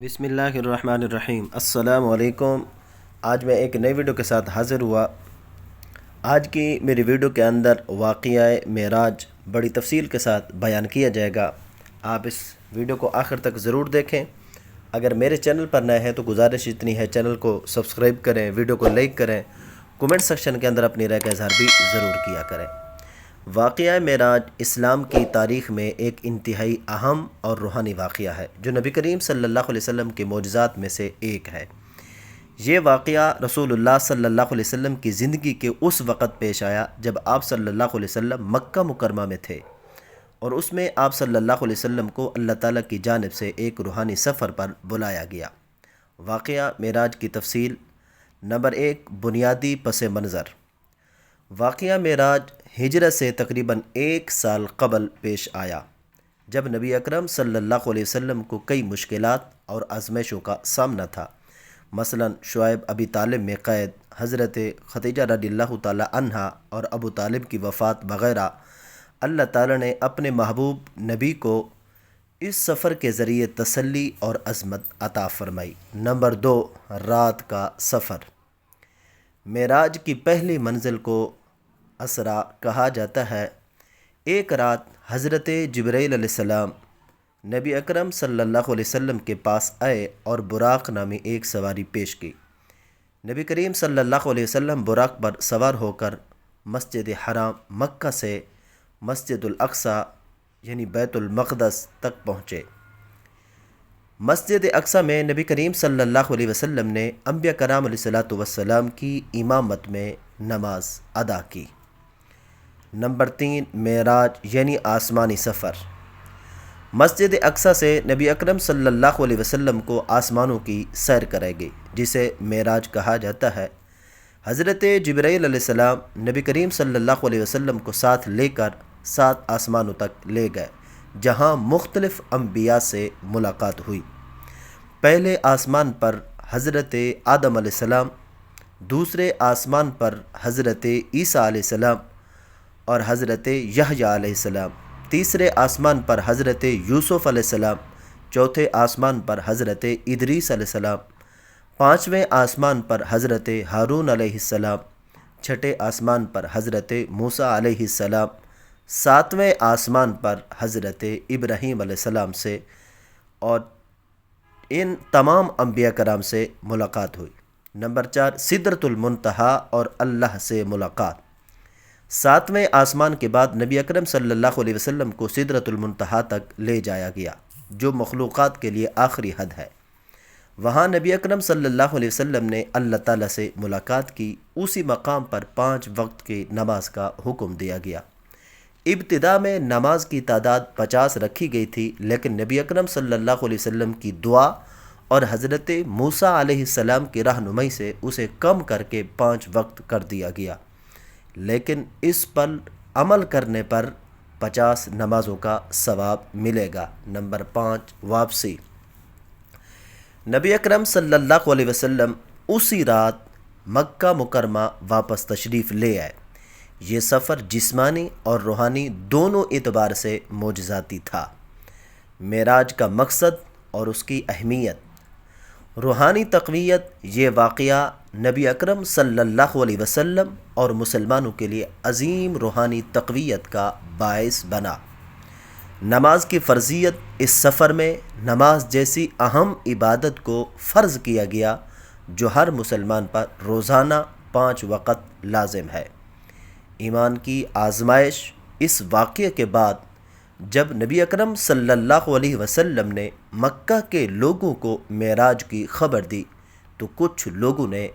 بسم اللہ الرحمن الرحیم۔ السلام علیکم۔ آج میں ایک نئی ویڈیو کے ساتھ حاضر ہوا۔ آج کی میری ویڈیو کے اندر واقعہ معراج بڑی تفصیل کے ساتھ بیان کیا جائے گا۔ آپ اس ویڈیو کو آخر تک ضرور دیکھیں۔ اگر میرے چینل پر نئے ہیں تو گزارش اتنی ہے، چینل کو سبسکرائب کریں، ویڈیو کو لائک کریں، کومنٹ سیکشن کے اندر اپنی رائے کا اظہار بھی ضرور کیا کریں۔ واقعہ معراج اسلام کی تاریخ میں ایک انتہائی اہم اور روحانی واقعہ ہے جو نبی کریم صلی اللہ علیہ وسلم کے معجزات میں سے ایک ہے۔ یہ واقعہ رسول اللہ صلی اللہ علیہ وسلم کی زندگی کے اس وقت پیش آیا جب آپ صلی اللہ علیہ وسلم مکہ مکرمہ میں تھے، اور اس میں آپ صلی اللہ علیہ وسلم کو اللہ تعالیٰ کی جانب سے ایک روحانی سفر پر بلایا گیا۔ واقعہ معراج کی تفصیل۔ نمبر 1، بنیادی پس منظر۔ واقعہ معراج ہجرت سے تقریباً 1 سال قبل پیش آیا، جب نبی اکرم صلی اللہ علیہ وسلم کو کئی مشکلات اور آزمائشوں کا سامنا تھا۔ مثلا شعیب ابی طالب میں قید، حضرت خدیجہ رضی اللہ تعالی عنہا اور ابو طالب کی وفات وغیرہ۔ اللہ تعالی نے اپنے محبوب نبی کو اس سفر کے ذریعے تسلی اور عظمت عطا فرمائی۔ نمبر 2، رات کا سفر۔ معراج کی پہلی منزل کو اسرا کہا جاتا ہے۔ ایک رات حضرت جبرائیل علیہ السلام نبی اکرم صلی اللہ علیہ وسلم کے پاس آئے اور براق نامی ایک سواری پیش کی۔ نبی کریم صلی اللہ علیہ وسلم براق پر سوار ہو کر مسجد حرام مکہ سے مسجد الاقصی یعنی بیت المقدس تک پہنچے۔ مسجد اقصی میں نبی کریم صلی اللہ علیہ وسلم نے انبیاء کرام علیہ السلام کی امامت میں نماز ادا کی۔ نمبر 3، معراج یعنی آسمانی سفر۔ مسجد اقصی سے نبی اکرم صلی اللہ علیہ وسلم کو آسمانوں کی سیر کرائے گئی، جسے معراج کہا جاتا ہے۔ حضرت جبرائیل علیہ السلام نبی کریم صلی اللہ علیہ وسلم کو ساتھ لے کر 7 آسمانوں تک لے گئے، جہاں مختلف انبیاء سے ملاقات ہوئی۔ پہلے آسمان پر حضرت آدم علیہ السلام، دوسرے آسمان پر حضرت عیسیٰ علیہ السلام اور حضرت یحییٰ علیہ السلام، تیسرے آسمان پر حضرت یوسف علیہ السلام، چوتھے آسمان پر حضرت ادریس علیہ السلام، پانچویں آسمان پر حضرت ہارون علیہ السلام، چھٹے آسمان پر حضرت موسیٰ علیہ السلام، ساتویں آسمان پر حضرت ابراہیم علیہ السلام سے، اور ان تمام انبیاء کرام سے ملاقات ہوئی۔ نمبر 4، سدرۃ المنتہا اور اللہ سے ملاقات۔ 7ویں آسمان کے بعد نبی اکرم صلی اللہ علیہ وسلم کو سدرۃ المنتہا تک لے جایا گیا، جو مخلوقات کے لیے آخری حد ہے۔ وہاں نبی اکرم صلی اللہ علیہ وسلم نے اللہ تعالیٰ سے ملاقات کی۔ اسی مقام پر 5 وقت کی نماز کا حکم دیا گیا۔ ابتدا میں نماز کی تعداد 50 رکھی گئی تھی، لیکن نبی اکرم صلی اللہ علیہ وسلم کی دعا اور حضرت موسیٰ علیہ السلام کی رہنمائی سے اسے کم کر کے 5 وقت کر دیا گیا، لیکن اس پر عمل کرنے پر 50 نمازوں کا ثواب ملے گا۔ نمبر 5، واپسی۔ نبی اکرم صلی اللہ علیہ وسلم اسی رات مکہ مکرمہ واپس تشریف لے آئے۔ یہ سفر جسمانی اور روحانی دونوں اعتبار سے معجزاتی تھا۔ معراج کا مقصد اور اس کی اہمیت۔ روحانی تقویت۔ یہ واقعہ نبی اکرم صلی اللہ علیہ وسلم اور مسلمانوں کے لیے عظیم روحانی تقویت کا باعث بنا۔ نماز کی فرضیت۔ اس سفر میں نماز جیسی اہم عبادت کو فرض کیا گیا جو ہر مسلمان پر روزانہ 5 وقت لازم ہے۔ ایمان کی آزمائش۔ اس واقعے کے بعد جب نبی اکرم صلی اللہ علیہ وسلم نے مکہ کے لوگوں کو معراج کی خبر دی تو کچھ لوگوں نے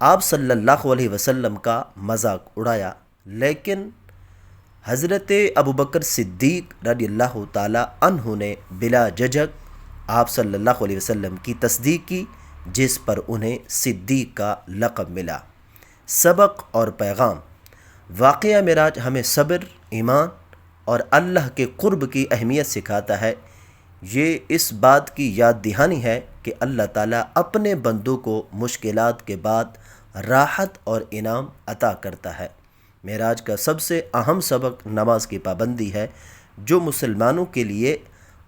آپ صلی اللہ علیہ وسلم کا مذاق اڑایا، لیکن حضرت ابوبکر صدیق رضی اللہ تعالی عنہ نے بلا جھجک آپ صلی اللہ علیہ وسلم کی تصدیق کی، جس پر انہیں صدیق کا لقب ملا۔ سبق اور پیغام۔ واقعہ معراج ہمیں صبر، ایمان اور اللہ کے قرب کی اہمیت سکھاتا ہے۔ یہ اس بات کی یاد دہانی ہے کہ اللہ تعالیٰ اپنے بندوں کو مشکلات کے بعد راحت اور انعام عطا کرتا ہے۔ معراج کا سب سے اہم سبق نماز کی پابندی ہے، جو مسلمانوں کے لیے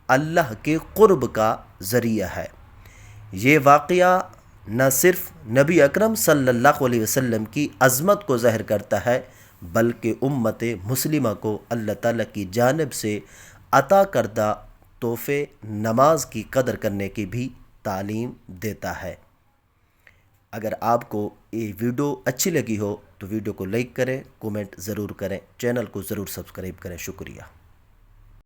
اللہ کے قرب کا ذریعہ ہے۔ یہ واقعہ نہ صرف نبی اکرم صلی اللہ علیہ وسلم کی عظمت کو ظاہر کرتا ہے بلکہ امت مسلمہ کو اللہ تعالیٰ کی جانب سے عطا کردہ تحفے نماز کی قدر کرنے کی بھی تعلیم دیتا ہے۔ اگر آپ کو یہ ویڈیو اچھی لگی ہو تو ویڈیو کو لائک کریں، کومنٹ ضرور کریں، چینل کو ضرور سبسکرائب کریں۔ شکریہ۔